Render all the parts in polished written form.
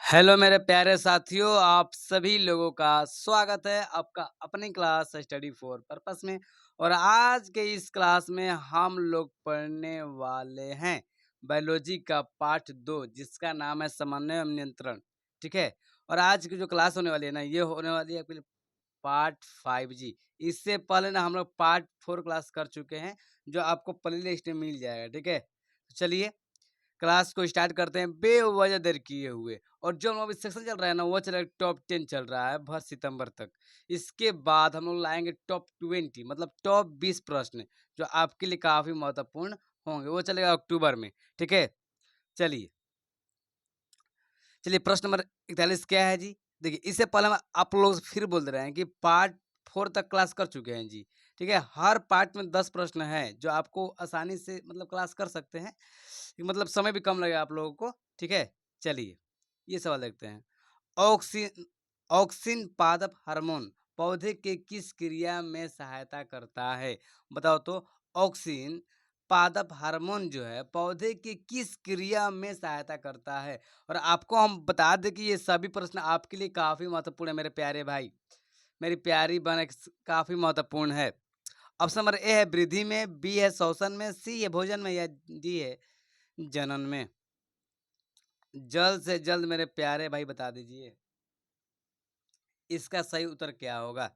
Hello मेरे प्यारे साथियों, आप सभी लोगों का स्वागत है आपका अपनी क्लास स्टडी फॉर पर्पस में। और आज के इस क्लास में हम लोग पढ़ने वाले हैं बायोलॉजी का पार्ट 2 जिसका नाम है समन्वय एवं नियंत्रण। ठीक है। और आज की जो क्लास होने वाली है ना, ये होने वाली है आपके लिए पार्ट 5 जी। इससे पहले ना हम लोग पार्ट 4 क्लास कर चुके हैं, जो आपको प्ले लिस्ट में मिल जाएगा। ठीक है, तो चलिए क्लास को स्टार्ट करते हैं बेवजह देर किए हुए। और जो हम अभी सेक्शन चल रहा है ना, वो चल रहा है टॉप 10 चल रहा है भर सितंबर तक। इसके बाद हम लोग लाएंगे टॉप 20 मतलब टॉप 20 प्रश्न जो आपके लिए काफी महत्वपूर्ण होंगे, वो चलेगा अक्टूबर में। ठीक है, चलिए चलिए प्रश्न नंबर 41 क्या है जी। देखिए, इससे पहले हम आप लोग से फिर बोल दे रहे हैं कि पार्ट 4 तक क्लास कर चुके हैं जी। ठीक है, हर पार्ट में 10 प्रश्न हैं जो आपको आसानी से मतलब क्लास कर सकते हैं, मतलब समय भी कम लगेगा आप लोगों को। ठीक है, चलिए ये सवाल देखते हैं। ऑक्सीन ऑक्सीन पादप हार्मोन पौधे के किस क्रिया में सहायता करता है? बताओ तो। ऑक्सीन पादप हार्मोन जो है पौधे की किस क्रिया में सहायता करता है? और आपको हम बता दें कि ये सभी प्रश्न आपके लिए काफी महत्वपूर्ण है मेरे प्यारे भाई, मेरी प्यारी बहन, काफी महत्वपूर्ण है। ऑप्शन नंबर ए है वृद्धि में, बी है श्वसन में, सी है भोजन में, या डी है जनन में। जल्द से जल्द मेरे प्यारे भाई बता दीजिए इसका सही उत्तर क्या होगा।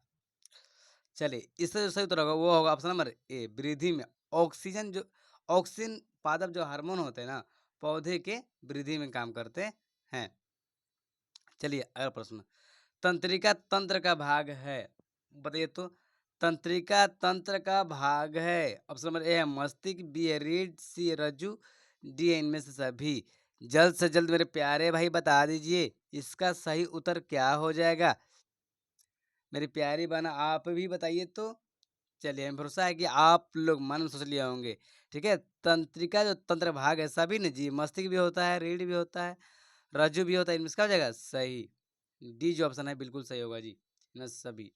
चलिए, इसका जो सही उत्तर होगा वो होगा ऑप्शन नंबर ए वृद्धि में। ऑक्सीजन जो ऑक्सीजन पादप जो हार्मोन होते हैं ना, पौधे के वृद्धि में काम करते हैं। चलिए अगला प्रश्न। तंत्रिका तंत्र का भाग है, बताइए तो। तंत्रिका तंत्र का भाग है, ऑप्शन नंबर ए है मस्तिष्क, बी है रीढ़, सी है रज्जु, डी है इनमें से सभी। जल्द से जल्द मेरे प्यारे भाई बता दीजिए इसका सही उत्तर क्या हो जाएगा। मेरी प्यारी बहन आप भी बताइए तो। चलिए, हमें भरोसा है कि आप लोग मन में सोच लिए होंगे। ठीक है, तंत्रिका जो तंत्र भाग है सभी ने जी, मस्तिष्क भी होता है, रीढ़ भी होता है, रज्जु भी होता है, इनमें से क्या हो जाएगा सही? डी जो ऑप्शन है बिल्कुल सही होगा जी, इनमें से सभी।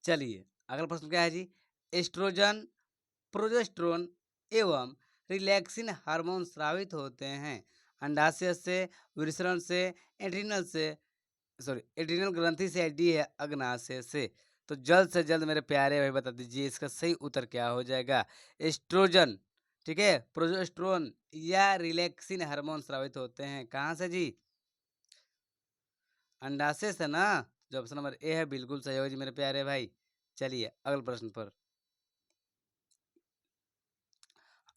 चलिए अगला प्रश्न क्या है जी। एस्ट्रोजन, प्रोजेस्टेरोन एवं रिलैक्सिन हार्मोन स्रावित होते हैं अंडाशय से, वृषण से, एड्रिनल से, सॉरी एड्रिनल ग्रंथि से, डी है अग्नाशय से। तो जल्द से जल्द मेरे प्यारे भाई बता दीजिए इसका सही उत्तर क्या हो जाएगा। एस्ट्रोजन, ठीक है, प्रोजेस्टेरोन या रिलैक्सिन हार्मोन स्रावित होते हैं कहाँ से जी? अंडाशय से ना। जो ऑप्शन नंबर ए है बिल्कुल सही होगा जी मेरे प्यारे भाई। चलिए अगले प्रश्न पर।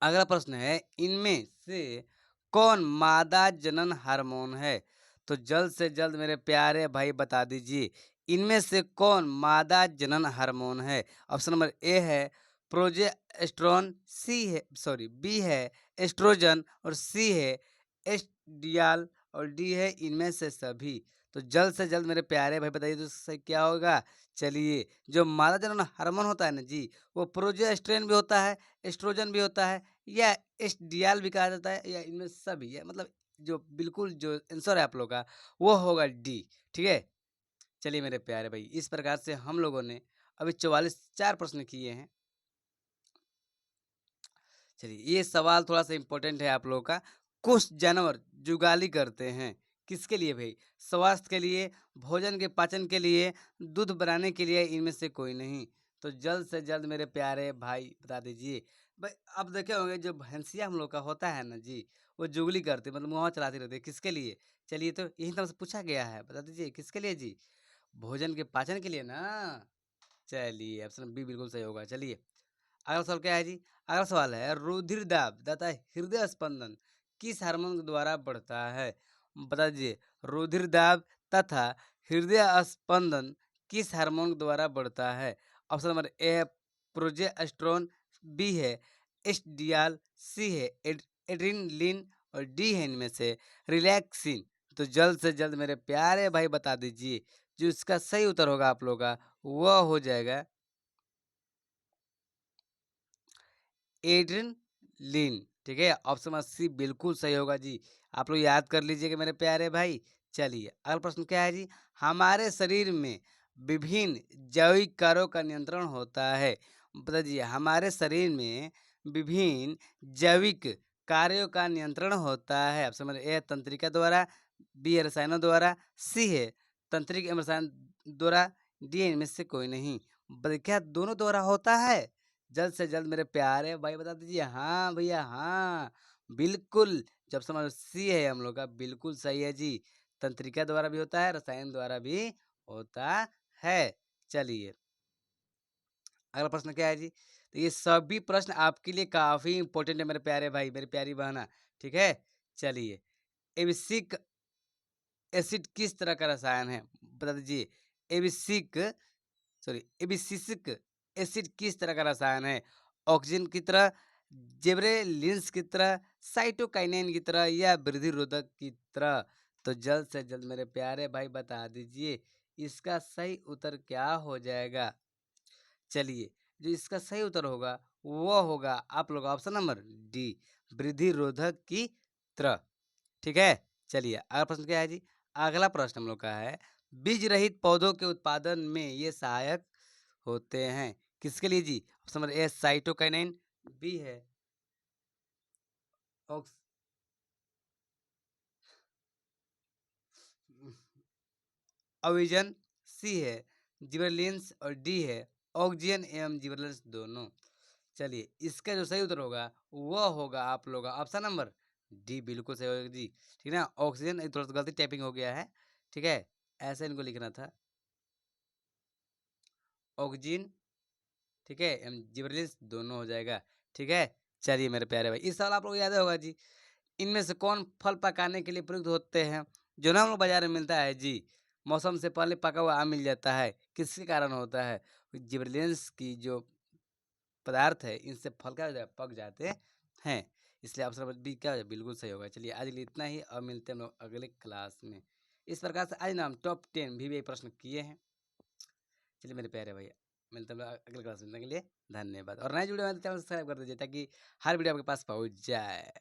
अगला प्रश्न है, इनमें से कौन मादा जनन हार्मोन है? तो जल्द से जल्द मेरे प्यारे भाई बता दीजिए इनमें से कौन मादा जनन हार्मोन है। ऑप्शन नंबर ए है प्रोजेस्टेरोन, सी है सॉरी बी है एस्ट्रोजन, और सी है एस्ट्रियाल, और डी है इनमें से सभी। तो जल्द से जल्द मेरे प्यारे भाई बताइए तो सही क्या होगा। चलिए, जो मादा जनन हार्मोन होता है ना जी, वो प्रोजेस्टेरोन भी होता है, एस्ट्रोजन भी होता है, या एसडीएल भी कहा जाता है, या इनमें सभी है, मतलब जो बिल्कुल जो आंसर है आप लोग का वो होगा डी। ठीक है, चलिए मेरे प्यारे भाई, इस प्रकार से हम लोगों ने अभी 44 4 प्रश्न किए हैं। चलिए ये सवाल थोड़ा सा इम्पोर्टेंट है आप लोगों का। कुछ जानवर जुगाली करते हैं किसके लिए भाई? स्वास्थ्य के लिए, भोजन के पाचन के लिए, दूध बनाने के लिए, इनमें से कोई नहीं। तो जल्द से जल्द मेरे प्यारे भाई बता दीजिए। भाई आप देखे होंगे जो भैंसिया हम लोग का होता है ना जी, वो जुगली करते मतलब मुँह चलाती रहती है किसके लिए? चलिए, तो यही तो हमसे पूछा गया है, बता दीजिए किसके लिए जी? भोजन के पाचन के लिए ना। चलिए ऑप्शन बी बिल्कुल सही होगा। चलिए अगला सवाल क्या है जी। अगला सवाल है, रुधिर दाब तथा हृदय स्पंदन किस हार्मोन के द्वारा बढ़ता है? बता दीजिए, रुधिर दाब तथा हृदय स्पंदन किस हार्मोन के द्वारा बढ़ता है? ऑप्शन नंबर ए है प्रोजेस्टेरोन, बी है एस्ट्रियाल, सी है एड्रिनलिन, और डी है इनमें से रिलैक्सिन। तो जल्द से जल्द मेरे प्यारे भाई बता दीजिए जो इसका सही उत्तर होगा आप लोग का वह हो जाएगा एड्रेनलिन। ठीक है, ऑप्शन नंबर सी बिल्कुल सही होगा जी। आप लोग याद कर लीजिएगा मेरे प्यारे भाई। चलिए अगला प्रश्न क्या है जी। हमारे शरीर में विभिन्न जैविक कार्यों का नियंत्रण होता है। बता दीजिए हमारे शरीर में विभिन्न जैविक कार्यों का नियंत्रण होता है? ऑप्शन नंबर ए है तंत्रिका द्वारा, बी है रसायनों द्वारा, सी है तंत्रिक एवं रसायन द्वारा, डी है इनमें से कोई नहीं। क्या दोनों द्वारा होता है? जल्द से जल्द मेरे प्यारे भाई बता दीजिए। हाँ भैया हाँ, बिल्कुल। जब समझ सी है हम लोग का बिल्कुल सही है जी। तंत्रिका द्वारा भी होता है, रसायन द्वारा भी होता है। चलिए अगला प्रश्न क्या है जी? तो ये सभी प्रश्न आपके लिए काफी इंपॉर्टेंट है मेरे प्यारे भाई, मेरी प्यारी बहना। ठीक है, चलिए एबिसिक एसिड किस तरह का रसायन है? बता दीजिए। एबिसिक सॉरी एबिसिसिक एसिड किस तरह का रसायन है? ऑक्सीजन की तरह, जिबरेलिंस की तरह, साइटोकाइनेन की तरह या वृद्धि रोधक की तरह? तो जल्द से जल्द मेरे प्यारे भाई बता दीजिए इसका सही उत्तर क्या हो जाएगा। चलिए जो इसका सही उत्तर होगा वो होगा आप लोग ऑप्शन नंबर डी, वृद्धि रोधक की तरह। ठीक है, चलिए अगला प्रश्न क्या है जी? अगला प्रश्न हम लोग का है बीज रहित पौधों के उत्पादन में ये सहायक होते हैं किसके लिए जी? ऑप्शन नंबर ए साइटोकाइनेन, बी है ऑक्स ऑक्सीजन, सी है जिबरलिंस और डी है ऑक्सीजन एवं जिबरलिंस दोनों। चलिए इसका जो सही उत्तर होगा वो होगा आप लोग का ऑप्शन नंबर डी, बिल्कुल सही होगा जी। ठीक है ना, ऑक्सीजन थोड़ा सा गलती टाइपिंग हो गया है। ठीक है, ऐसे इनको लिखना था ऑक्सीजन। ठीक है, जिबरेलिंस दोनों हो जाएगा। ठीक है, चलिए मेरे प्यारे भाई इस सवाल आप लोग को याद होगा जी। इनमें से कौन फल पकाने के लिए प्रयुक्त होते हैं? जो ना हम लोग बाजार में मिलता है जी, मौसम से पहले पका हुआ आम मिल जाता है, किसके कारण होता है? जिबरेलिंस की जो पदार्थ है इनसे फल क्या हो जाए पक जाते हैं। इसलिए ऑप्शन नंबर बी क्या हो जाए बिल्कुल सही होगा। चलिए आज के लिए इतना ही और मिलते हैं हम लोग अगले क्लास में। इस प्रकार से आज ना हम टॉप 10 भी प्रश्न किए हैं। चलिए मेरे प्यारे भैया मिलते हैं हम लोग अगले क्लास में, मिलने के लिए धन्यवाद। और नए वीडियो में चैनल सब्सक्राइब कर दीजिए ताकि हर वीडियो आपके पास पहुंच जाए।